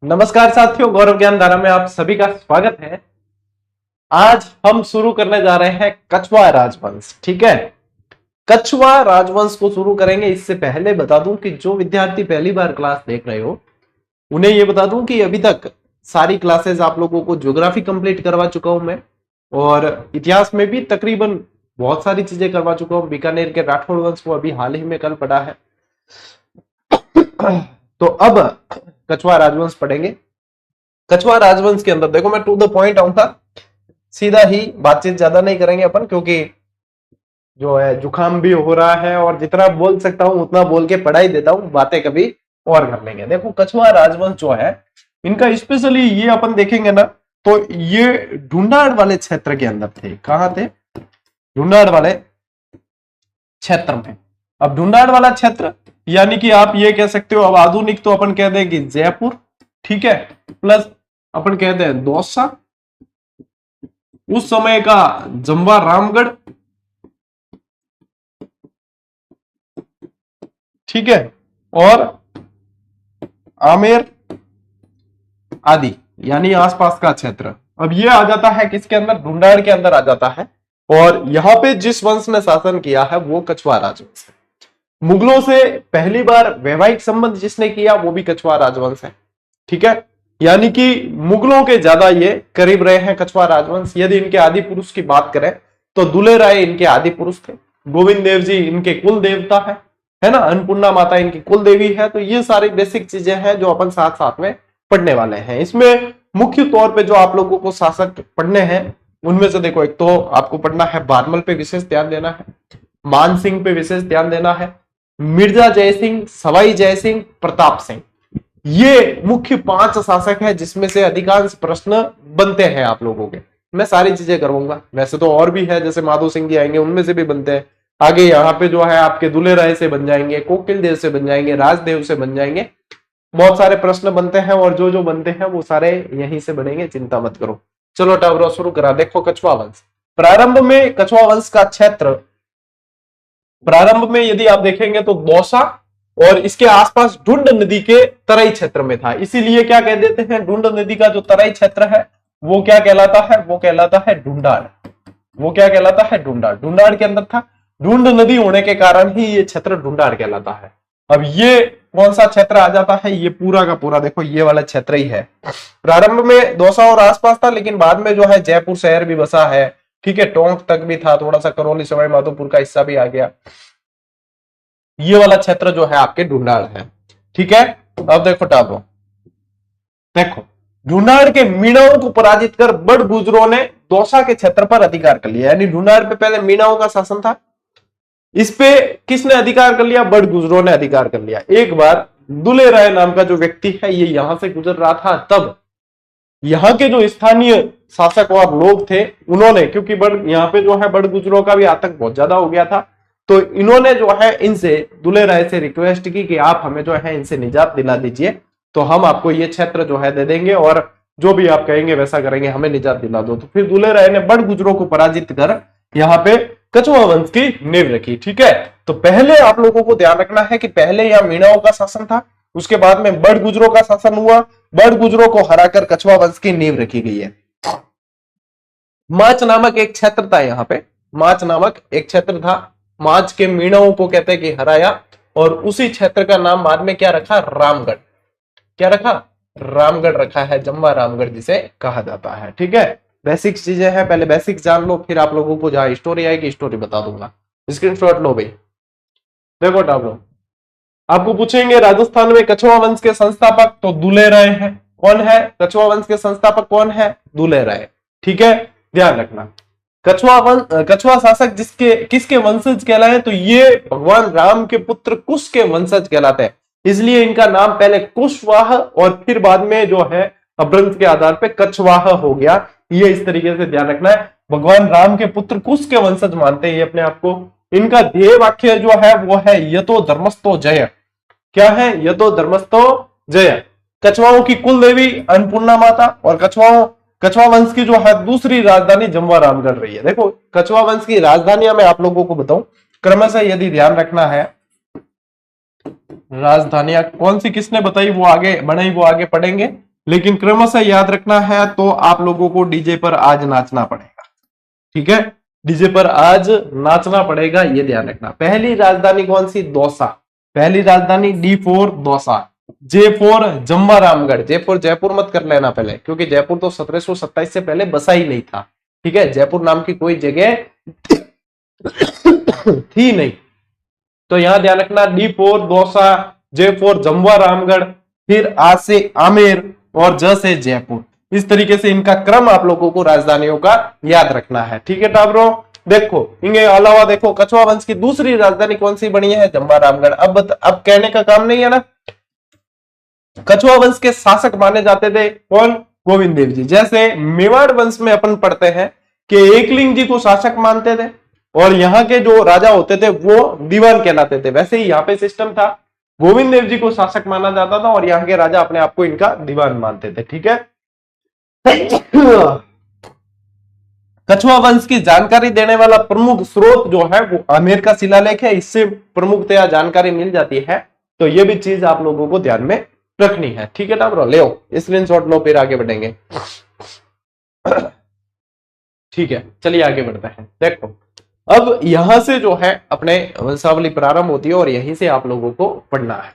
नमस्कार साथियों, गौरव ज्ञान धारा में आप सभी का स्वागत है। आज हम शुरू करने जा रहे हैं कछवाहा राजवंश। ठीक है, कछवाहा राजवंश को शुरू करेंगे। इससे पहले बता दूं कि जो विद्यार्थी पहली बार क्लास देख रहे हो उन्हें यह बता दूं कि अभी तक सारी क्लासेस आप लोगों को ज्योग्राफी कंप्लीट करवा चुका हूं मैं, और इतिहास में भी तकरीबन बहुत सारी चीजें करवा चुका हूं। बीकानेर के राठौड़ वंश को अभी हाल ही में कल पढ़ा है। तो अब कछवाहा राजवंश पढ़ेंगे। कछवाहा राजवंश के अंदर देखो, मैं टू द पॉइंट आऊंगा, सीधा ही, बातचीत ज्यादा नहीं करेंगे अपन, क्योंकि जो है जुकाम भी हो रहा है और जितना बोल सकता हूं उतना बोल के पढ़ाई देता हूं, बातें कभी और कर लेंगे। देखो, कछवाहा राजवंश जो है इनका स्पेशली ये अपन देखेंगे ना, तो ये ढूंढाड़ वाले क्षेत्र के अंदर थे। कहां थे? ढूंढाड़ वाले क्षेत्र में। अब ढूंढाड़ वाला क्षेत्र यानी कि आप ये कह सकते हो, अब आधुनिक तो अपन कह दें कि जयपुर, ठीक है, प्लस अपन कहते हैं दौसा, उस समय का जम्वा रामगढ़, ठीक है, और आमेर आदि, यानी आसपास का क्षेत्र। अब ये आ जाता है किसके अंदर? ढूंढाड़ के अंदर आ जाता है। और यहां पे जिस वंश ने शासन किया है वो कछवाहा राजवंश है। मुगलों से पहली बार वैवाहिक संबंध जिसने किया वो भी कछवाहा राजवंश है। ठीक है, यानी कि मुगलों के ज्यादा ये करीब रहे हैं कछवाहा राजवंश। यदि इनके आदि पुरुष की बात करें तो दुले राय इनके आदि पुरुष थे, गोविंद देव जी इनके कुल देवता है ना, अन्नपूर्णा माता इनकी कुल देवी है। तो ये सारी बेसिक चीजें हैं जो अपन साथ साथ में पढ़ने वाले हैं। इसमें मुख्य तौर पे जो आप लोगों को शासक पढ़ने हैं उनमें से देखो, एक तो आपको पढ़ना है बारमल पे विशेष ध्यान देना है, मान सिंह पे विशेष ध्यान देना है, मिर्जा जयसिंह, सवाई जयसिंह, प्रताप सिंह। ये मुख्य 5 शासक हैं जिसमें से अधिकांश प्रश्न बनते हैं आप लोगों के। मैं सारी चीजें करवाऊंगा, वैसे तो और भी है, जैसे माधो सिंह जी आएंगे उनमें से भी बनते हैं। आगे यहाँ पे जो है आपके दुले राय से बन जाएंगे, कोकिल देव से बन जाएंगे, राजदेव से बन जाएंगे। बहुत सारे प्रश्न बनते हैं और जो जो बनते हैं वो सारे यहीं से बनेंगे, चिंता मत करो। चलो टावरो शुरू करा। देखो, कछवाहा वंश प्रारंभ में, कछवाहा वंश का क्षेत्र प्रारंभ में यदि आप देखेंगे तो दौसा और इसके आसपास ढूंढ नदी के तराई क्षेत्र में था। इसीलिए क्या कह देते हैं, ढूंढ नदी का जो तराई क्षेत्र है वो क्या कहलाता है? वो कहलाता है ढूंढाड़। वो क्या कहलाता है? ढूंढाड़। ढूंढाड़ के अंदर था, ढूंढ नदी होने के कारण ही ये क्षेत्र ढूंढाड़ कहलाता है। अब ये कौन सा क्षेत्र आ जाता है? ये पूरा का पूरा देखो, ये वाला क्षेत्र ही है। प्रारंभ में दौसा और आसपास था, लेकिन बाद में जो है जयपुर शहर भी बसा है, ठीक है, टोंक तक भी था, थोड़ा सा करौली सवाई माधोपुर का हिस्सा भी आ गया। ये वाला क्षेत्र जो है आपके ढूंढाड़ है। ठीक है, अब देखो टाबो, देखो ढूंढाड़ के मीणाओं को पराजित कर बड़ गुजरों ने दौसा के क्षेत्र पर अधिकार कर लिया। यानी ढूंढाड़ पे पहले मीणाओं का शासन था, इस पे किसने अधिकार कर लिया? बड़ गुजरों ने अधिकार कर लिया। एक बार दुले राय नाम का जो व्यक्ति है ये यहां से गुजर रहा था, तब यहाँ के जो स्थानीय शासक और लोग थे उन्होंने, क्योंकि यहाँ पे जो है बड़ गुजरों का भी आतंक बहुत ज्यादा हो गया था, तो इन्होंने जो है इनसे, दुले राय से रिक्वेस्ट की कि आप हमें जो है इनसे निजात दिला दीजिए, तो हम आपको ये क्षेत्र जो है दे देंगे और जो भी आप कहेंगे वैसा करेंगे, हमें निजात दिला दो। तो फिर दुले राय ने बड़ गुजरों को पराजित कर यहाँ पे कछवाहा वंश की नींव रखी। ठीक है, तो पहले आप लोगों को ध्यान रखना है कि पहले यहाँ मीणाओं का शासन था, उसके बाद में बड़ गुजरों का शासन हुआ, बड़ गुजरों को हराकर कछवाहा वंश की नींव रखी गई है। माच नामक एक क्षेत्र था, यहाँ पे माच नामक एक क्षेत्र था, माच के मीणाओं को कहते हैं कि हराया, और उसी क्षेत्र का नाम बाद में क्या रखा? रामगढ़। क्या रखा? रामगढ़ रखा है, जम्वा रामगढ़ जिसे कहा जाता है। ठीक है, बेसिक चीजें हैं, पहले बेसिक जान लो, फिर आप लोगों को जहां स्टोरी आएगी स्टोरी बता दूंगा। स्क्रीनशॉट लो भाई। देखो टाबलो, आपको पूछेंगे राजस्थान में कछवाहा वंश के संस्थापक, तो दुले राय है। कौन है कछवाहा वंश के संस्थापक? कौन है? दुले राय। ठीक है, ध्यान रखना। कछवाहा शासक किसके वंशज कहलाए? तो ये भगवान राम के पुत्र कुश के वंशज कहलाते हैं, इसलिए इनका नाम पहले कुशवाह और फिर बाद में जो है अपभ्रंश के आधार पे कछवाहा हो गया। ये इस तरीके से ध्यान रखना है, भगवान राम के पुत्र कुश के वंशज मानते हैं अपने आप को। इनका ध्येय वाक्य जो है वो है यतो धर्मस्थो जय। क्या है? यतो धर्मस्थो जय। कछवाओं की कुल देवी अन्नपूर्णा माता, और कछवाहा वंश की जो है दूसरी राजधानी जम्वा रामगढ़ रही है। देखो, कछवाहा वंश की राजधानियां मैं आप लोगों को बताऊं क्रमशः, यदि ध्यान रखना है। राजधानियां कौन सी किसने बताई वो आगे पढ़ेंगे। लेकिन क्रमशः याद रखना है तो आप लोगों को डीजे पर आज नाचना पड़ेगा। ठीक है, डीजे पर आज नाचना पड़ेगा, ये ध्यान रखना। पहली राजधानी कौन सी? दौसा। पहली राजधानी D4 Dausa. J4 जम्वा Ramgarh. J4 Jaipur मत कर लेना पहले, क्योंकि जयपुर तो 1727 से पहले बसा ही नहीं था। ठीक है, जयपुर नाम की कोई जगह थी नहीं। तो यहां ध्यान रखना, D4 दौसा, J4 जम्वा रामगढ़, फिर आ से आमेर और ज से जयपुर। इस तरीके से इनका क्रम आप लोगों को राजधानियों का याद रखना है। ठीक है टाबरो, देखो इनके अलावा देखो कछवा वंश की दूसरी राजधानी कौन सी बनी है? जम्वा रामगढ़। अब कहने का काम नहीं है ना। कछवा वंश के शासक माने जाते थे कौन? गोविंद देव जी। जैसे मेवाड़ वंश में अपन पढ़ते हैं कि एकलिंग जी को शासक मानते थे और यहाँ के जो राजा होते थे वो दीवान कहलाते थे, वैसे ही यहाँ पे सिस्टम था। गोविंद देव जी को शासक माना जाता था और यहाँ के राजा अपने आप को इनका दीवान मानते थे। ठीक है, कछवा वंश की जानकारी देने वाला प्रमुख स्रोत जो है वो आमेर का शिलालेख है। इससे प्रमुखतया जानकारी मिल जाती है, तो ये भी चीज आप लोगों को ध्यान में रखनी है। ठीक है टाबरो, ले स्क्रीनशॉट लो, फिर आगे बढ़ेंगे। ठीक है, चलिए आगे बढ़ते हैं। देखो अब यहां से जो है अपने वंशावली प्रारंभ होती है और यहीं से आप लोगों को पढ़ना है।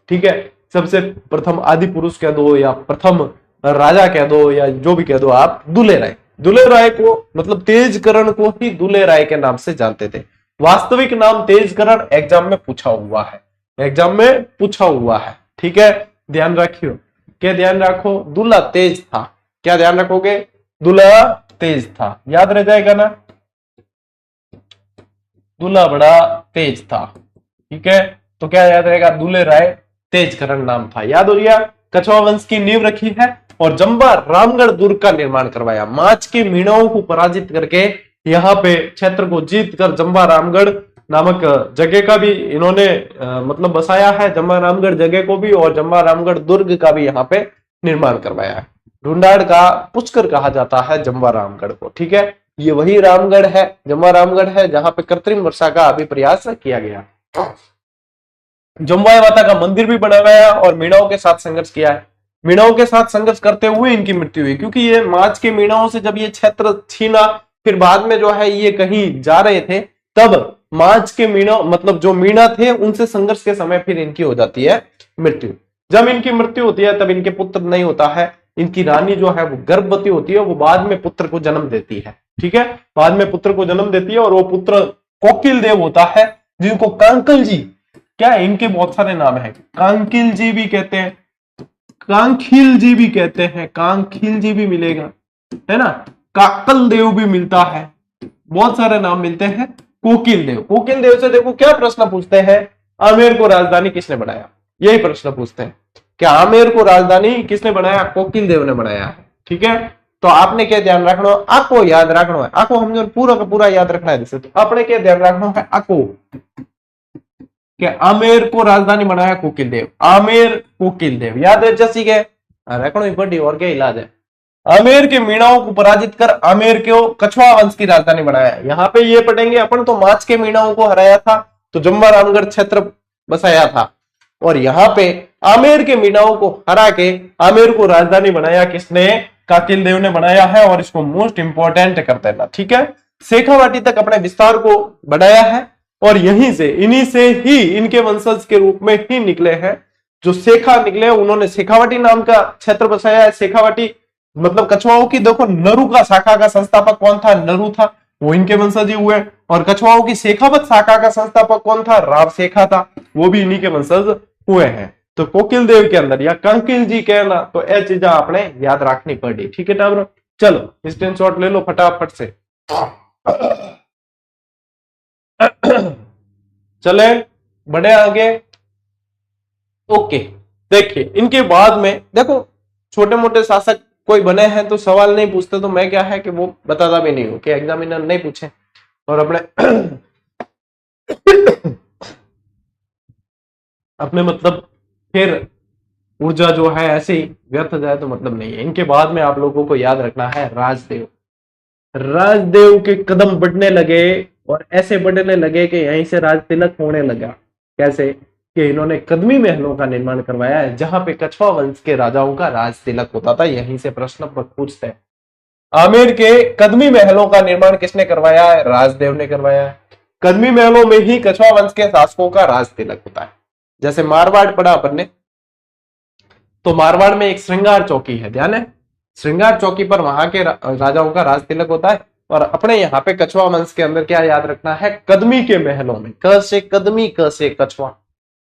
ठीक है, सबसे प्रथम आदि पुरुष कह दो या प्रथम राजा कह दो या जो भी कह दो आप, दुले राय। दुले राय को मतलब तेजकरण को ही दुले राय के नाम से जानते थे। वास्तविक नाम तेजकरण एग्जाम में पूछा हुआ है, एग्जाम में पूछा हुआ है। ठीक है, ध्यान रखियो। क्या ध्यान रखो? दुल्हा तेज था। क्या ध्यान रखोगे? दुल्हा तेज था, याद रह जाएगा ना। दूल्हा बड़ा तेज था। ठीक है, तो क्या याद रहेगा? दुले राय तेजकरण नाम था। याद हो गया। कछवा वंश की नींव रखी है और जम्वा रामगढ़ दुर्ग का निर्माण करवाया। माच के मीणाओं को पराजित करके यहाँ पे क्षेत्र को जीत कर जम्वा रामगढ़ नामक जगह का भी इन्होंने मतलब बसाया है, जम्वा रामगढ़ जगह को भी, और जम्वा रामगढ़ दुर्ग का भी यहाँ पे निर्माण करवाया है। ढूंढाड़ का पुष्कर कहा जाता है जम्वा रामगढ़ को। ठीक है, ये वही रामगढ़ है, जम्वा रामगढ़ है, जहां पे कृत्रिम वर्षा का अभी प्रयास किया गया। जम्वाई माता का मंदिर भी बनवाया और मीणाओं के साथ संघर्ष किया है। मीणाओं के साथ संघर्ष करते हुए इनकी मृत्यु हुई, क्योंकि ये माच के मीणाओं से जब ये क्षेत्र छीना, फिर बाद में जो है ये कहीं जा रहे थे, तब माच के मीणा मतलब जो मीणा थे उनसे संघर्ष के समय फिर इनकी हो जाती है मृत्यु। जब इनकी मृत्यु होती है तब इनके पुत्र नहीं होता है। इनकी रानी जो है वो गर्भवती होती है, वो बाद में पुत्र को जन्म देती है। ठीक है, बाद में पुत्र को जन्म देती है और वो पुत्र कोकिल देव होता है, जिनको कांकल जी, क्या है इनके बहुत सारे नाम है, कांकिल जी भी कहते हैं, कांखिल जी भी कहते हैं, कांखिल जी भी मिलेगा, है ना, काकल देव भी मिलता है, बहुत सारे नाम मिलते हैं। कोकिल देव, कोकिल देव से देखो क्या प्रश्न पूछते हैं, आमेर को राजधानी किसने बनाया, यही प्रश्न पूछते हैं कि आमेर को राजधानी किसने बनाया, कोकिल देव ने बनाया है। ठीक है, तो आपने क्या ध्यान रखना, आपको याद रखना है, आपको हम जो पूरा का पूरा याद रखना है, जैसे तो आपने क्या ध्यान रखना है, आपको कि आमेर को राजधानी बनाया कोकिल देव, आमेर कोकिल देव, याद है जैसी के रखना बड़ी, और क्या इलाज है। आमेर के मीणाओं को पराजित कर आमेर को कछवा वंश की राजधानी बनाया। यहाँ पे ये पढ़ेंगे अपन, तो माच के मीणाओं को हराया था, तो जम्वा रामगढ़ क्षेत्र बसाया था, और यहाँ पे आमेर के मीणाओं को हरा के आमेर को राजधानी बनाया किसने, काकिल देव ने बनाया है, और इसको मोस्ट इंपॉर्टेंट कर देना। ठीक है, शेखावाटी तक अपने विस्तार को बढ़ाया है, और यहीं से इन्हीं से ही इनके वंशज के रूप में ही निकले हैं जो शेखा निकले, उन्होंने शेखावाटी नाम का क्षेत्र बसाया है। शेखावाटी मतलब कछुआओं की देखो नरु का शाखा का संस्थापक कौन था, नरु था, वो इनके वंशज ही हुए, और कछुआओं की शेखावत शाखा का संस्थापक कौन था, राव शेखा था, वो भी इन्हीं के वंशज हुए हैं। तो कोकिल देव के अंदर या कंकिल जी कहना, तो ये चीजें आपने याद रखनी पड़ी। ठीक है टाबरो, चलो स्क्रीनशॉट ले लो फटाफट से। चले बढ़े आगे। ओके, देखिए इनके बाद में देखो छोटे मोटे शासक कोई बने हैं तो सवाल नहीं पूछते, तो मैं क्या है कि वो बताता भी नहीं हूं कि एग्जामिनर नहीं पूछे, और अपने अपने मतलब फिर ऊर्जा जो है ऐसे ही व्यर्थ जाए तो मतलब नहीं है। इनके बाद में आप लोगों को याद रखना है राजदेव। राजदेव के कदम बढ़ने लगे और ऐसे बढ़ने लगे कि यहीं से राज तिलक होने लगा। कैसे, कि इन्होंने कदमी महलों का निर्माण करवाया है, जहां पे कछवा वंश के राजाओं का राज तिलक होता था। यहीं से प्रश्न पूछते हैं, आमेर के कदमी महलों का निर्माण किसने करवाया है? राजदेव ने करवाया है। कदमी महलों में ही कछवा वंश के शासकों का राज तिलक होता है। जैसे मारवाड़ पढ़ा अपन ने, तो मारवाड़ में एक श्रृंगार चौकी है, ध्यान है, श्रृंगार चौकी पर वहां के राजाओं का राज तिलक होता है। और अपने यहाँ पे कछवा वंश के अंदर क्या याद रखना है? कदमी के महलों में, क से कदमी, क से कछवा,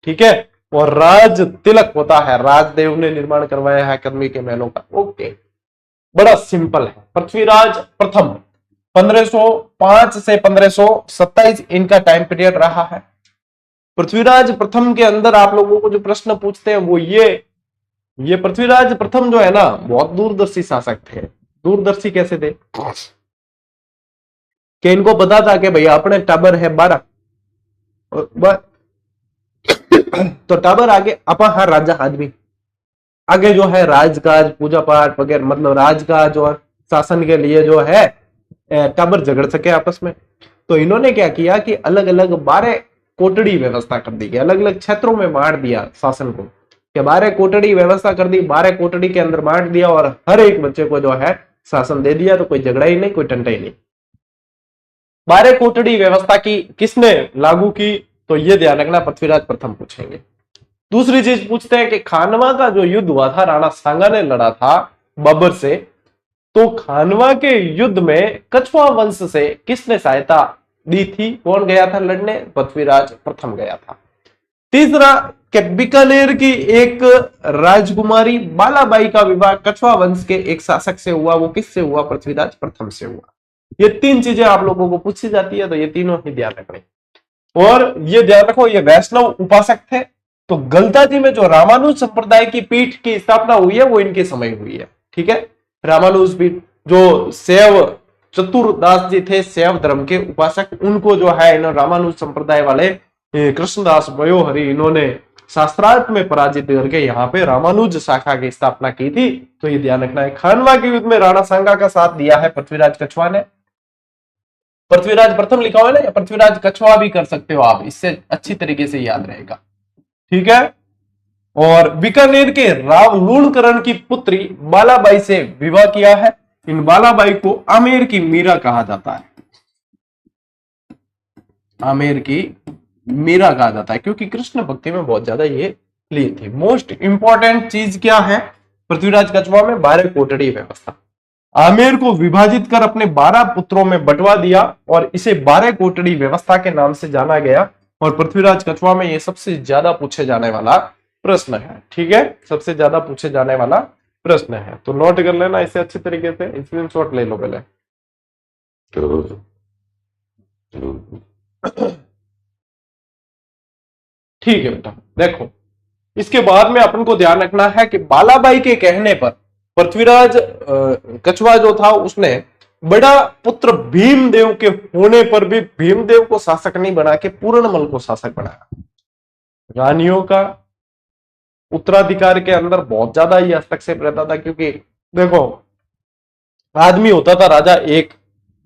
ठीक है। और राज तिलक होता है, राजदेव ने निर्माण करवाया है कदमी के महलों का। ओके, बड़ा सिंपल है। पृथ्वीराज प्रथम 1505 से 1527 इनका टाइम पीरियड रहा है। पृथ्वीराज प्रथम के अंदर आप लोगों को जो प्रश्न पूछते हैं वो ये पृथ्वीराज प्रथम जो है ना, बहुत दूरदर्शी शासक थे। दूरदर्शी कैसे थे कि इनको पता था कि भैया अपने टाबर है 12, तो टाबर आगे अपा हर राजा आदमी आगे जो है राजकाज, पूजा पाठ वगैरह, मतलब राजकाज और शासन के लिए जो है टाबर झगड़ सके आपस में। तो इन्होंने क्या किया कि अलग अलग 12 कोटड़ी व्यवस्था कर दी, अलग अलग क्षेत्रों में बांट दिया शासन को, कि 12 कोटड़ी व्यवस्था कर दी, 12 कोटड़ी के अंदर बांट दिया और हर एक बच्चे को जो है शासन दे दिया। तो कोई झगड़ा ही नहीं, कोई टंटा ही नहीं। 12 कोटड़ी व्यवस्था की किसने लागू की? तो ये ध्यान रखना, पृथ्वीराज प्रथम पूछेंगे। दूसरी चीज पूछते हैं कि खानवा का जो युद्ध हुआ था, राणा सांगा ने लड़ा था बाबर से, तो खानवा के युद्ध में कछवा वंश से किसने सहायता दी थी? कौन गया था लड़ने? पृथ्वीराज प्रथम गया था। तीसरा, कि बीकानेर की एक राजकुमारी बालाबाई का विवाह कछवा वंश के एक शासक से हुआ, वो किससे हुआ? पृथ्वीराज प्रथम से हुआ। ये 3 चीजें आप लोगों को पूछी जाती है, तो ये तीनों ही ध्यान रखने। और ये ध्यान रखो, ये वैष्णव उपासक थे, तो गलता जी में जो रामानुज संप्रदाय की पीठ की स्थापना हुई है वो इनके समय हुई है, ठीक है। रामानुज पीठ, जो शैव चतुरदास जी थे, शैव धर्म के उपासक, उनको जो है इन रामानुज संप्रदाय वाले कृष्णदास वयोहरि, इन्होंने शास्त्रार्थ में पराजित करके यहाँ पे रामानुज शाखा की स्थापना की थी। तो ये ध्यान रखना है। खानवा के युद्ध में राणा सांगा का साथ दिया है पृथ्वीराज कछवा ने। पृथ्वीराज प्रथम लिखा हुआ है ना, या पृथ्वीराज कछवा भी कर सकते हो आप, इससे अच्छी तरीके से याद रहेगा, ठीक है। और बीकानेर के राव लूणकरण की पुत्री बालाबाई से विवाह किया है। इन बालाबाई को आमेर की मीरा कहा जाता है, आमेर की मीरा कहा जाता है, क्योंकि कृष्ण भक्ति में बहुत ज्यादा ये लीन थी। मोस्ट इंपॉर्टेंट चीज क्या है पृथ्वीराज कछवा में? 12 कोटड़ी व्यवस्था। आमेर को विभाजित कर अपने 12 पुत्रों में बंटवा दिया और इसे 12 कोटड़ी व्यवस्था के नाम से जाना गया। और पृथ्वीराज कछवा में ये सबसे ज्यादा पूछे जाने वाला प्रश्न है, ठीक है, सबसे ज्यादा पूछे जाने वाला प्रश्न है। तो नोट कर लेना इसे अच्छी तरीके से, स्क्रीनशॉट ले लो पहले। ठीक है बेटा, देखो इसके बाद में अपन को ध्यान रखना है कि बालाबाई के कहने पर पृथ्वीराज कछवा जो था उसने बड़ा पुत्र भीमदेव के होने पर भी भीमदेव को शासक नहीं बना के पूर्णमल को शासक बनाया। रानियों का उत्तराधिकार के अंदर बहुत ज्यादा ही हस्तक्षेप रहता था, क्योंकि देखो आदमी होता था राजा एक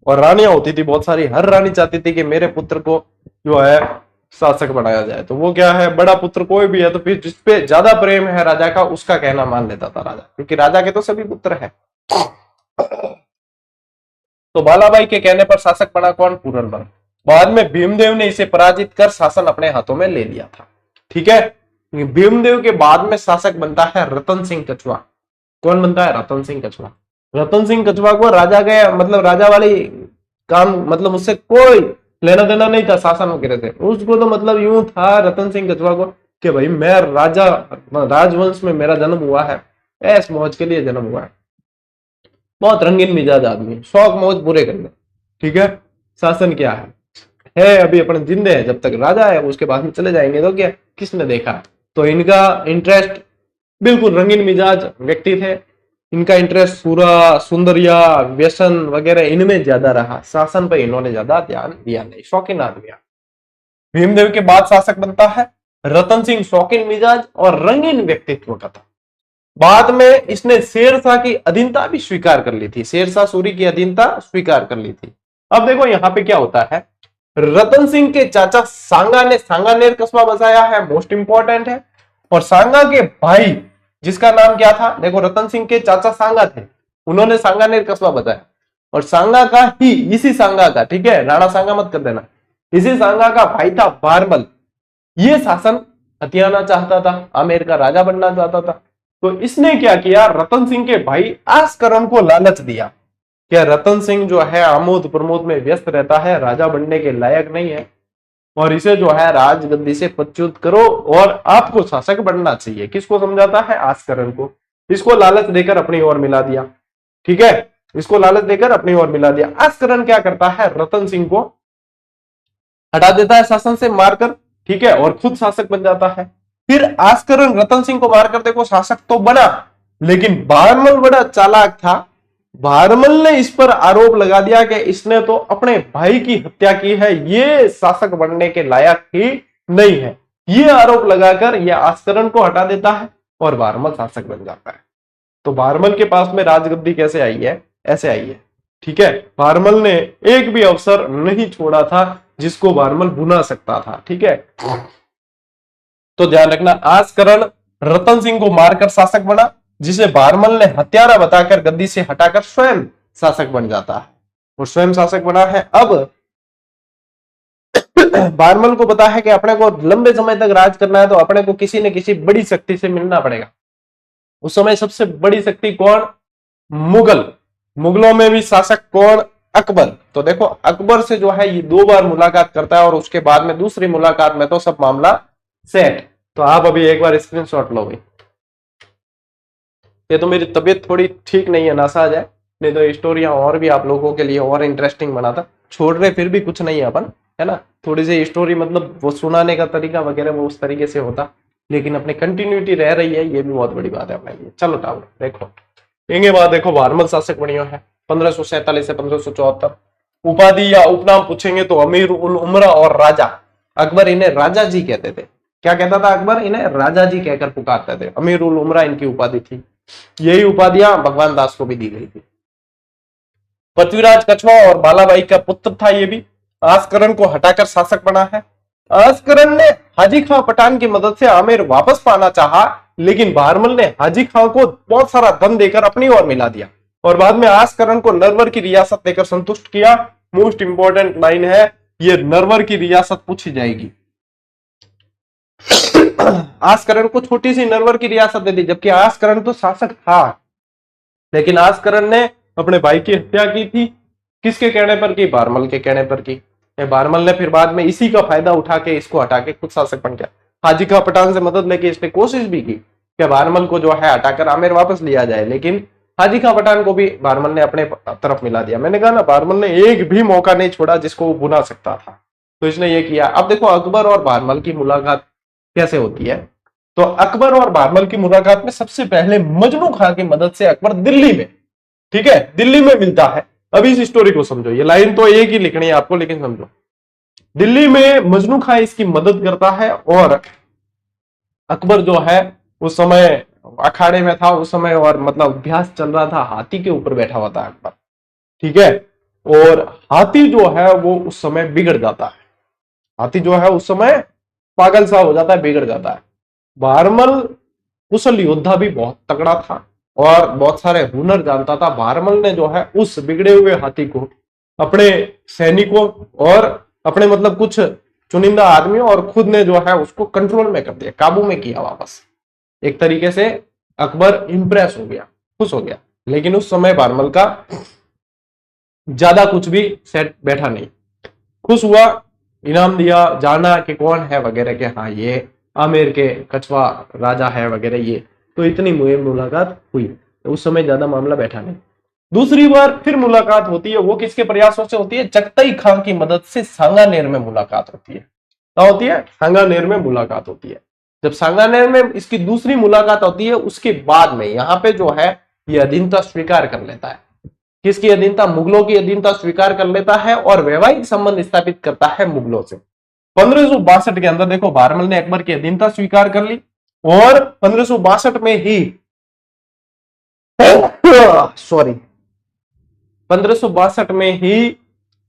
और रानियां होती थी बहुत सारी। हर रानी चाहती थी कि मेरे पुत्र को जो है शासक बनाया जाए। तो वो क्या है, बड़ा पुत्र कोई भी है तो फिर जिसपे ज्यादा प्रेम है राजा का उसका कहना मान लेता था राजा, क्योंकि राजा के तो सभी पुत्र हैं। तो बालाबाई के कहने पर शासक बना कौन? पूरनमल। बाद में भीमदेव ने इसे पराजित कर शासन अपने हाथों में ले लिया था, ठीक है। भीमदेव के बाद में शासक बनता है रतन सिंह कछवा। कौन बनता है? रतन सिंह कछवा। रतन सिंह कछवा को राजा गए, मतलब राजा वाली काम, मतलब उससे कोई लेना देना नहीं था शासन वगैरह से। उसको तो मतलब यूं था रतन सिंह कछवा को कि भाई मैं राजा, राजवंश में मेरा जन्म हुआ है, ऐस मौज के लिए जन्म हुआ है। बहुत रंगीन मिजाज आदमी, शौक मौज पूरे करने, ठीक है। शासन क्या है अभी अपन जिंदे हैं, जब तक राजा है उसके बाद में चले जाएंगे तो क्या किसने देखा। तो इनका इंटरेस्ट बिल्कुल रंगीन मिजाज व्यक्ति थे। इनका इंटरेस्ट सूरा, सुंदरिया, व्यसन वगैरह इनमें ज्यादा रहा, शासन पर इन्होंने ज्यादा ध्यान दिया नहीं, शौकीन आदमी। भीमदेव के बाद शासक बनता है रतन सिंह, शौकीन मिजाज और रंगीन व्यक्तित्व का था। बाद में इसने शेरशाह की अधीनता भी स्वीकार कर ली थी, शेरशाह सूरी की अधीनता स्वीकार कर ली थी। अब देखो यहाँ पे क्या होता है रतन सिंह के चाचा सांगा ने सांगानेर कस्बा बसाया है, मोस्ट इंपॉर्टेंट है। और सांगा के भाई जिसका नाम क्या था, देखो रतन सिंह के चाचा सांगा थे, उन्होंने सांगानेर कस्बा बताया। और सांगा का ही, इसी सांगा का, ठीक है, राणा सांगा मत कर देना, इसी सांगा का भाई था बारमल। ये शासन हथियाना चाहता था, आमेर का राजा बनना चाहता था। तो इसने क्या किया, रतन सिंह के भाई आस्करण को लालच दिया कि रतन सिंह जो है आमोद प्रमोद में व्यस्त रहता है, राजा बनने के लायक नहीं है, और इसे जो है राजगद्दी से पदच्युत करो और आपको शासक बनना चाहिए। किसको समझाता है, आस्करण को। इसको लालच देकर अपनी ओर मिला दिया, ठीक है, इसको लालच देकर अपनी ओर मिला दिया। आस्करण क्या करता है, रतन सिंह को हटा देता है शासन से मारकर, ठीक है, और खुद शासक बन जाता है। फिर आस्करण रतन सिंह को मारकर देखो शासक तो बना, लेकिन बारमल बड़ा चालाक था। बारमल ने इस पर आरोप लगा दिया कि इसने तो अपने भाई की हत्या की है, ये शासक बनने के लायक ही नहीं है। ये आरोप लगाकर यह आस्करण को हटा देता है और बारमल शासक बन जाता है। तो बारमल के पास में राजगद्दी कैसे आई है, ऐसे आई है, ठीक है। बारमल ने एक भी अवसर नहीं छोड़ा था जिसको बारमल भुना सकता था, ठीक है। तो ध्यान रखना, आस्करण रतन सिंह को मारकर शासक बना, जिसे बारमल ने हत्यारा बताकर गद्दी से हटाकर स्वयं शासक बन जाता है और स्वयं शासक बना है। अब बारमल को पता है कि अपने को लंबे समय तक राज करना है, तो अपने को किसी न किसी बड़ी शक्ति से मिलना पड़ेगा। उस समय सबसे बड़ी शक्ति कौन, मुगल। मुगलों में भी शासक कौन, अकबर। तो देखो अकबर से जो है ये 2 बार मुलाकात करता है और उसके बाद में दूसरी मुलाकात में तो सब मामला सेट। तो आप अभी एक बार स्क्रीनशॉट लो भाई। ये तो मेरी तबीयत थोड़ी ठीक नहीं है, नशा आ जाए, नहीं तो स्टोरियां और भी आप लोगों के लिए और इंटरेस्टिंग बनाता। छोड़ रहे फिर भी कुछ नहीं है अपन, है ना, थोड़ी सी स्टोरी मतलब वो सुनाने का तरीका वगैरह वो उस तरीके से होता, लेकिन अपनी कंटिन्यूटी रह रही है, ये भी बहुत बड़ी बात है अपने लिए। चलो टावर देखो, इंगे बाद देखो बारमल शासक बनियो है 1547 से 1574। उपाधि या उपनाम पूछेंगे तो अमीर उल उमरा और राजा। अकबर इन्हें राजा जी कहते थे। क्या कहता था अकबर, इन्हें राजा जी कहकर पुकारते थे। अमीर उल उमरा इनकी उपाधि थी। यही उपाधियां भगवान दास को भी दी गई थी। पृथ्वीराज कछवा और बालाबाई का पुत्र था ये भी। आस्करण को हटाकर शासक बना है। आस्करण ने हाजी खां पठान की मदद से आमेर वापस पाना चाहा, लेकिन बारमल ने हाजी खां को बहुत सारा धन देकर अपनी ओर मिला दिया और बाद में आस्करण को नरवर की रियासत देकर संतुष्ट किया। मोस्ट इंपॉर्टेंट लाइन है, ये नरवर की रियासत पूछी जाएगी। आस्करण को छोटी सी नरवर की रियासत दे दी, जबकि आस्करण तो शासक था, लेकिन आस्करण ने अपने भाई की हत्या की थी। किसके कहने पर की, बारमल के कहने पर की। बारमल ने फिर बाद में इसी का फायदा उठा के इसको हटा के खुद शासक बन गया। हाजी खां पठान से मदद लेके इसने कोशिश भी की कि बारमल को जो है हटाकर आमेर वापस लिया जाए, लेकिन हाजी खां पठान को भी बारमल ने अपने तरफ मिला दिया। मैंने कहा ना, बारमल ने एक भी मौका नहीं छोड़ा जिसको वो बुना सकता था, तो इसने ये किया। अब देखो अकबर और बारमल की मुलाकात कैसे होती है। तो अकबर और बारमल की मुलाकात में सबसे पहले मजनू खां की मदद से अकबर दिल्ली में, ठीक है, दिल्ली में मिलता है। अभी इस स्टोरी को समझो, ये लाइन तो एक ही लिखनी है आपको, लेकिन समझो। दिल्ली में मजनू खां इसकी मदद करता है और अकबर जो है उस समय अखाड़े में था उस समय, और मतलब अभ्यास चल रहा था, हाथी के ऊपर बैठा हुआ था अकबर, ठीक है। और हाथी जो है वो उस समय बिगड़ जाता है। हाथी जो है उस समय पागल सा हो जाता है, बिगड़ जाता है। बारमल कुशल योद्धा भी बहुत तगड़ा था और बहुत सारे हुनर जानता था। बारमल ने जो है उस बिगड़े हुए हाथी को अपने सैनिकों और अपने मतलब कुछ चुनिंदा आदमियों और खुद ने जो है उसको कंट्रोल में कर दिया, काबू में किया वापस। एक तरीके से अकबर इंप्रेस हो गया, खुश हो गया। लेकिन उस समय बारमल का ज्यादा कुछ भी सेट बैठा नहीं, खुश हुआ, इनाम दिया, जाना कि कौन है वगैरह के, हाँ ये आमेर के कछवा राजा है वगैरह ये। तो इतनी मुलाकात हुई, तो उस समय ज्यादा मामला बैठा नहीं। दूसरी बार फिर मुलाकात होती है, वो किसके प्रयासों से होती है, जगतई खां की मदद से सांगानेर में मुलाकात होती है। क्या होती है, सांगानेर में मुलाकात होती है। जब सांगानेर में इसकी दूसरी मुलाकात होती है, उसके बाद में यहाँ पे जो है ये अधीनता स्वीकार कर लेता है। किसकी अधीनता, मुगलों की अधीनता स्वीकार कर लेता है और वैवाहिक संबंध स्थापित करता है मुगलों से। 1562 के अंदर देखो बारमल ने अकबर की अधीनता स्वीकार कर ली और 1562 में ही 1562 में ही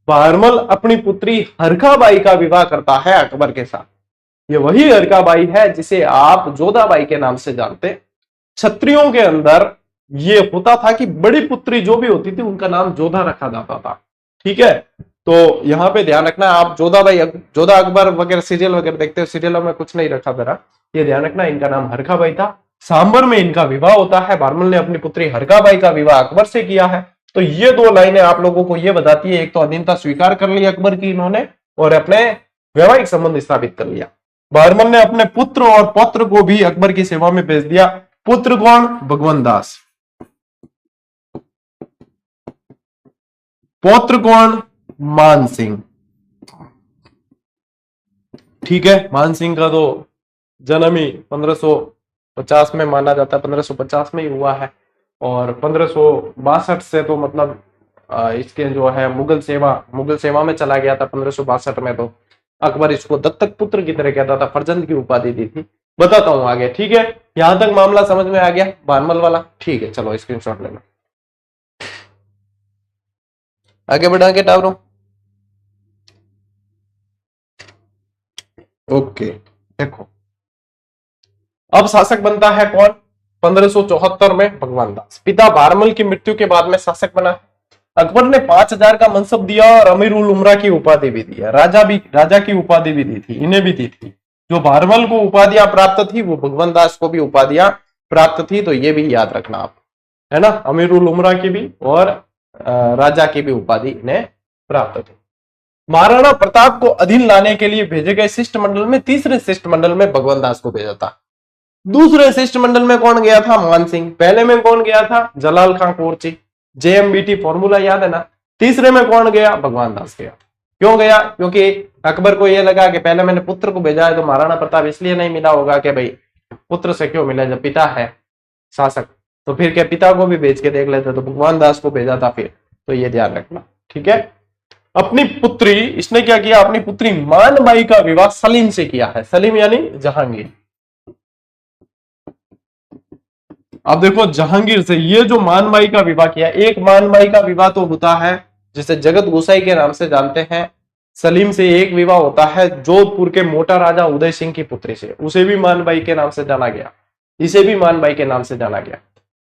बहरमल अपनी पुत्री हरखाबाई का विवाह करता है अकबर के साथ। ये वही हरखाबाई है जिसे आप जोधाबाई के नाम से जानते। क्षत्रियों के अंदर ये होता था कि बड़ी पुत्री जो भी होती थी उनका नाम जोधा रखा जाता था। ठीक है, तो यहां पे ध्यान रखना, आप जोधाबाई, जोधा अकबर वगैरह सीरियल वगैरह देखते हो, सीरियलों में कुछ नहीं रखा मेरा, ये ध्यान रखना इनका नाम हरखाबाई था। सांबर में इनका विवाह होता है। बहरमल ने अपनी पुत्री हरखाबाई का विवाह अकबर से किया है। तो ये दो लाइनें आप लोगों को ये बताती है, एक तो अधीनता स्वीकार कर ली अकबर की इन्होंने, और अपने वैवाहिक संबंध स्थापित कर लिया। बहरमल ने अपने पुत्र और पौत्र को भी अकबर की सेवा में भेज दिया। पुत्र कौन? भगवंत दास। पौत्र कौन? मान सिंह। ठीक है, मान सिंह का तो जन्म ही 1550 में माना जाता है, 1550 में ही हुआ है, और 1562 से तो मतलब इसके जो है मुगल सेवा में चला गया था 1562 में। तो अकबर इसको दत्तक पुत्र की तरह कहता था, फर्जंद की उपाधि दी थी। बताता हूं आगे। ठीक है, यहां तक मामला समझ में आ गया बहरमल वाला? ठीक है, चलो स्क्रीनशॉट ले लो, आगे बढ़ा के टावरों। ओके, देखो अब शासक बनता है कौन? 1574 में भगवान दास। पिता बहरमल की मृत्यु के बाद में शासक बना। अकबर ने 5000 का मनसब दिया और अमीर उल उमरा की उपाधि भी दिया, राजा की उपाधि भी दी थी, इन्हें भी दी थी। जो बहरमल को उपाधियां प्राप्त थी वो भगवंत दास को भी उपाधियां प्राप्त थी, तो ये भी याद रखना आप, है ना, अमीर उल उमरा की भी और राजा की भी उपाधि इन्हें प्राप्त थी। महाराणा प्रताप को अधीन लाने के लिए भेजे गए शिष्टमंडल में तीसरे शिष्टमंडल में भगवंत दास को भेजा था। दूसरे शिष्टमंडल में कौन गया था? मान सिंह। पहले में कौन गया था? जलाल खां कोरची, JMBT फॉर्मूला याद है ना। तीसरे में कौन गया? भगवान दास गया। क्यों गया? क्योंकि अकबर को यह लगा कि पहले मैंने पुत्र को भेजा है तो महाराणा प्रताप इसलिए नहीं मिला होगा कि भाई पुत्र से क्यों मिला, जब पिता है शासक, तो फिर क्या पिता को भी भेज के देख लेते, तो भगवान दास को भेजा था फिर। तो ये ध्यान रखना, ठीक है। अपनी पुत्री, इसने क्या किया? अपनी पुत्री मानबाई का विवाह सलीम से किया है। सलीम यानी जहांगीर। अब देखो जहांगीर से ये जो मानबाई का विवाह किया, एक मानबाई का विवाह तो होता है जिसे जगत गोसाई के नाम से जानते हैं। सलीम से एक विवाह होता है जोधपुर के मोटा राजा उदय सिंह की पुत्री से, उसे भी मानबाई के नाम से जाना गया, इसे भी मानबाई के नाम से जाना गया।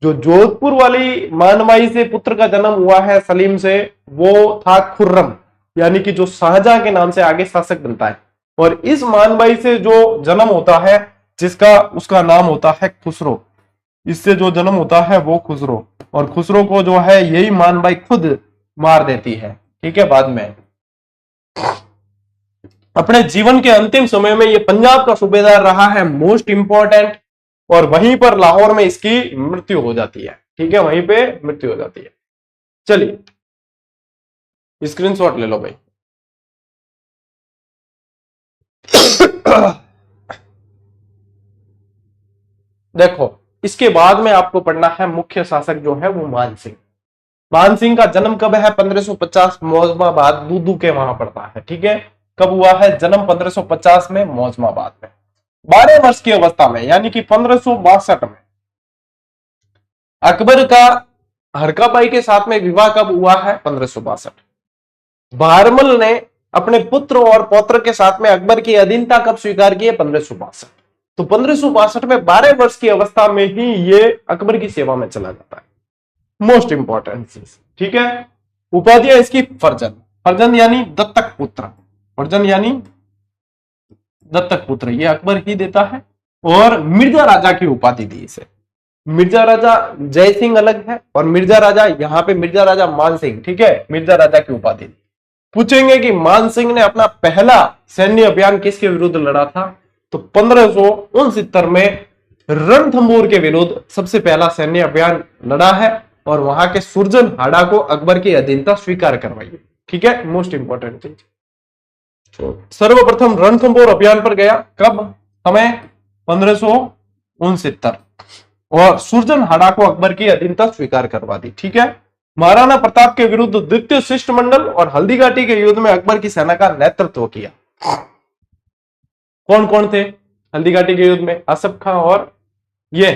जो जोधपुर वाली मानबाई से पुत्र का जन्म हुआ है सलीम से, वो था खुर्रम, यानी कि जो शाहजहां के नाम से आगे शासक बनता है। और इस मानबाई से जो जन्म होता है जिसका उसका नाम होता है खुसरो, इससे जो जन्म होता है वो खुसरो, और खुसरो को जो है यही मानबाई खुद मार देती है। ठीक है, बाद में अपने जीवन के अंतिम समय में ये पंजाब का सूबेदार रहा है, मोस्ट इंपॉर्टेंट, और वहीं पर लाहौर में इसकी मृत्यु हो जाती है। ठीक है, वहीं पे मृत्यु हो जाती है। चलिए स्क्रीनशॉट ले लो भाई। देखो इसके बाद में आपको पढ़ना है मुख्य शासक जो है वो मान सिंह। मान सिंह का जन्म कब है? 1550 मौजमाबाद, दूदू के वहां पड़ता है। ठीक है, कब हुआ है जन्म? 1550 में मौजमाबाद में। 12 वर्ष की अवस्था में यानी कि 1562 में अकबर का हरकाबाई के साथ में विवाह कब हुआ है? 1562। बहरमल ने अपने पुत्र और पौत्र के साथ में अकबर की अधीनता कब स्वीकार की है? 1562। तो 1562 में 12 वर्ष की अवस्था में ही ये अकबर की सेवा में चला जाता है। मोस्ट इंपॉर्टेंट चीज, ठीक है। उपाधियां इसकी फर्जंद, फर्जंद यानी दत्तक पुत्र, फर्जंद यानी दत्तक पुत्र, ये अकबर ही देता है। और मिर्जा राजा की उपाधि दी इसे। मिर्जा राजा जय सिंह अलग है, और मिर्जा राजा यहां पे मिर्जा राजा मान सिंह, ठीक है, मिर्जा राजा की उपाधि दी। पूछेंगे कि मान सिंह ने अपना पहला सैन्य अभियान किसके विरुद्ध लड़ा था? तो 1569 में रणथंबोर के विरुद्ध सबसे पहला सैन्य अभियान लड़ा है, और वहां के सुरजन हाड़ा को अकबर की अधीनता स्वीकार करवाई। ठीक है, मोस्ट इंपॉर्टेंट चीज। तो सर्वप्रथम रणथंबोर अभियान पर गया कब? समय 1569, और सुरजन हाड़ा को अकबर की अधीनता स्वीकार करवा दी। ठीक है, महाराणा प्रताप के विरुद्ध द्वितीय शिष्टमंडल और हल्दीघाटी के युद्ध में अकबर की सेना का नेतृत्व किया। कौन कौन थे हल्दीघाटी के युद्ध में? आसफ खां और ये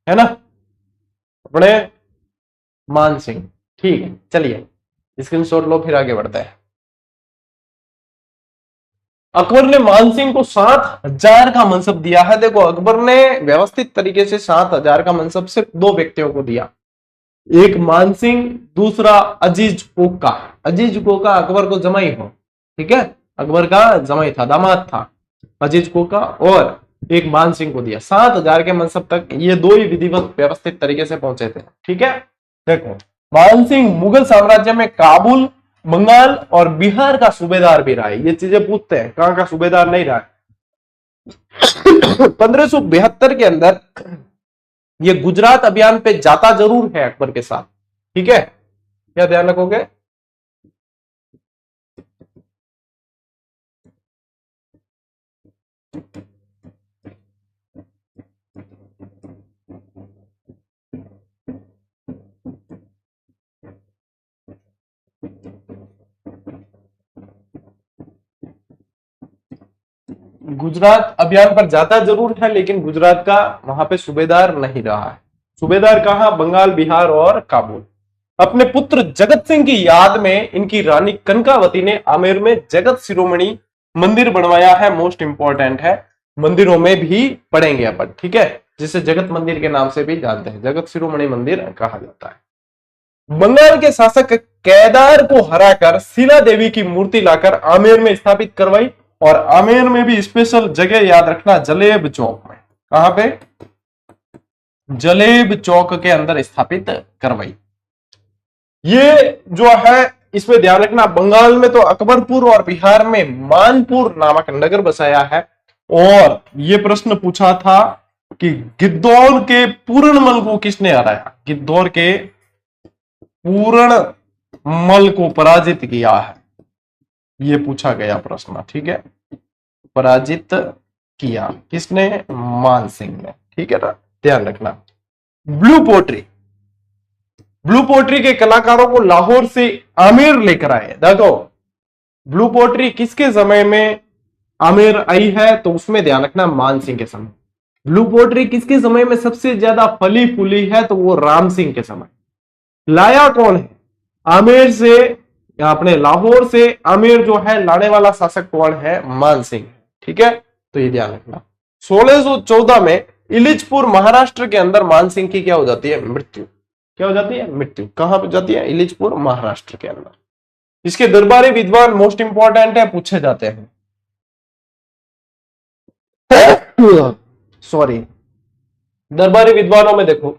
है ना अपने मान सिंह। ठीक है, चलिए स्क्रीनशॉट लो, फिर आगे बढ़ते हैं। अकबर ने मानसिंह को 7,000 का मनसब दिया है। देखो, अकबर ने व्यवस्थित तरीके से 7,000 का मनसब सिर्फ 2 व्यक्तियों को दिया, एक मानसिंह, दूसरा अजीज कोका। अजीज कोका अकबर को जमाई हो, ठीक है, अकबर का जमाई था, दामाद था अजीज कोका, और एक मानसिंह को दिया। 7,000 के मनसब तक ये 2 ही विधिवत व्यवस्थित तरीके से पहुंचे थे, ठीक है। देखो, मानसिंह मुगल साम्राज्य में काबुल, बंगाल और बिहार का सूबेदार भी रहा है। ये चीजें पूछते हैं, कहां का सूबेदार नहीं रहा है। 1572 के अंदर ये गुजरात अभियान पे जाता जरूर है अकबर के साथ, ठीक है, क्या ध्यान रखोगे। गुजरात अभियान पर जाता जरूर है, लेकिन गुजरात का वहां पे सूबेदार नहीं रहा है। सूबेदार कहां, बंगाल, बिहार और काबुल। अपने पुत्र जगत सिंह की याद में इनकी रानी कनकावती ने आमेर में जगत शिरोमणि मंदिर बनवाया है। मोस्ट इंपॉर्टेंट है, मंदिरों में भी पढ़ेंगे अपन, ठीक है, जिसे जगत मंदिर के नाम से भी जानते हैं, जगत शिरोमणि मंदिर कहा जाता है। बंगाल के शासक केदार को हराकर शिला देवी की मूर्ति लाकर आमेर में स्थापित करवाई, और आमेर में भी स्पेशल जगह याद रखना, जलेब चौक में। कहां पे, जलेब चौक के अंदर स्थापित करवाई। ये जो है इसमें ध्यान रखना, बंगाल में तो अकबरपुर और बिहार में मानपुर नामक नगर बसाया है। और ये प्रश्न पूछा था कि गिद्धौर के पूर्णमल को किसने हराया। गिद्धौर के पूर्णमल को पराजित किया है, ये पूछा गया प्रश्न, ठीक है, पराजित किया किसने, मानसिंह ने, ठीक है ना, ध्यान रखना। ब्लू पोट्री, ब्लू पोट्री के कलाकारों को लाहौर से आमेर लेकर आए। देखो, ब्लू पोट्री किसके समय में आमेर आई है, तो उसमें ध्यान रखना मानसिंह के समय। ब्लू पोट्री किसके समय में सबसे ज्यादा फली फूली है, तो वो राम सिंह के समय। लाया कौन है, आमेर से, अपने लाहौर से आमेर जो है लाने वाला शासक कौन है, मानसिंह, ठीक है, तो ये ध्यान रखना। 1614 में इलिचपुर महाराष्ट्र के अंदर मानसिंह की क्या हो जाती है, मृत्यु। क्या हो जाती है, मृत्यु। कहां पर जाती है, इलिचपुर महाराष्ट्र के अंदर। इसके दरबारी विद्वान मोस्ट इंपॉर्टेंट है, पूछे जाते हैं। सॉरी, दरबारी विद्वानों में देखो,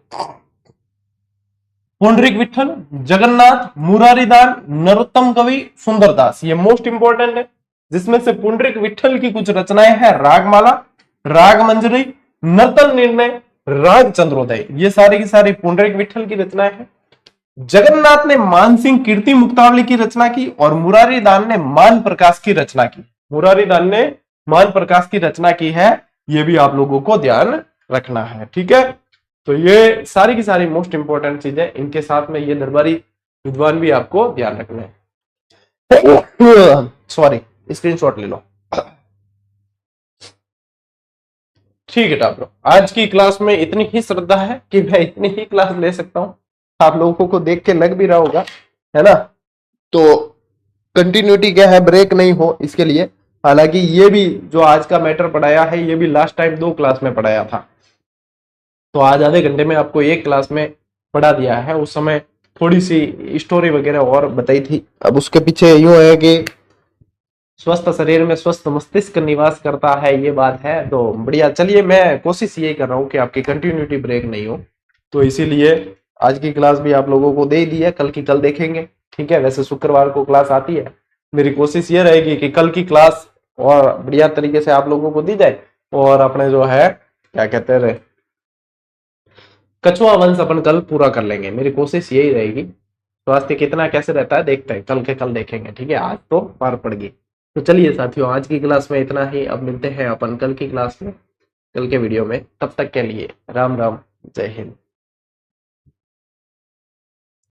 पुंडरीक विठल, जगन्नाथ, मुरारीदान, नरोत्तम कवि, सुंदरदास, ये मोस्ट इंपॉर्टेंट है। जिसमें से पुंडरीक विठल की कुछ रचनाएं हैं, रागमाला, राग मंजरी, नर्तन निर्णय, राग चंद्रोदय, ये सारी की सारी पुंडरीक विठल की रचनाएं हैं। जगन्नाथ ने मानसिंह कीर्ति मुक्तावली की रचना की, और मुरारीदान ने मान प्रकाश की रचना की। मुरारीदान ने मान प्रकाश की रचना की है, ये भी आप लोगों को ध्यान रखना है, ठीक है। तो ये सारी की सारी मोस्ट इंपॉर्टेंट चीजें, इनके साथ में ये दरबारी विद्वान भी आपको ध्यान रखना है। सॉरी, स्क्रीनशॉट ले लो, ठीक है टापरो। आज की क्लास में इतनी ही श्रद्धा है कि मैं इतनी ही क्लास ले सकता हूं, आप लोगों को देख के लग भी रहा होगा, है ना। तो कंटिन्यूटी क्या है, ब्रेक नहीं हो इसके लिए। हालांकि ये भी जो आज का मैटर पढ़ाया है, ये भी लास्ट टाइम 2 क्लास में पढ़ाया था, तो आज आधे घंटे में आपको 1 क्लास में पढ़ा दिया है। उस समय थोड़ी सी स्टोरी वगैरह और बताई थी। अब उसके पीछे यूं है कि स्वस्थ शरीर में स्वस्थ मस्तिष्क निवास करता है, ये बात है। तो बढ़िया, चलिए, मैं कोशिश ये कर रहा हूँ कि आपकी कंटिन्यूटी ब्रेक नहीं हो, तो इसीलिए आज की क्लास भी आप लोगों को दे दी है, कल की कल देखेंगे, ठीक है। वैसे शुक्रवार को क्लास आती है, मेरी कोशिश ये रहेगी कि कल की क्लास और बढ़िया तरीके से आप लोगों को दी जाए, और अपने जो है क्या कहते हैं, कछुआ वंश अपन कल पूरा कर लेंगे, मेरी कोशिश यही रहेगी। स्वास्थ्य कितना कैसे रहता है देखते हैं, कल के कल देखेंगे, ठीक है। आज तो पार पड़ गई। तो चलिए साथियों, आज की क्लास में इतना ही। अब मिलते हैं अपन कल की क्लास में, कल के वीडियो में। तब तक के लिए राम राम, जय हिंद।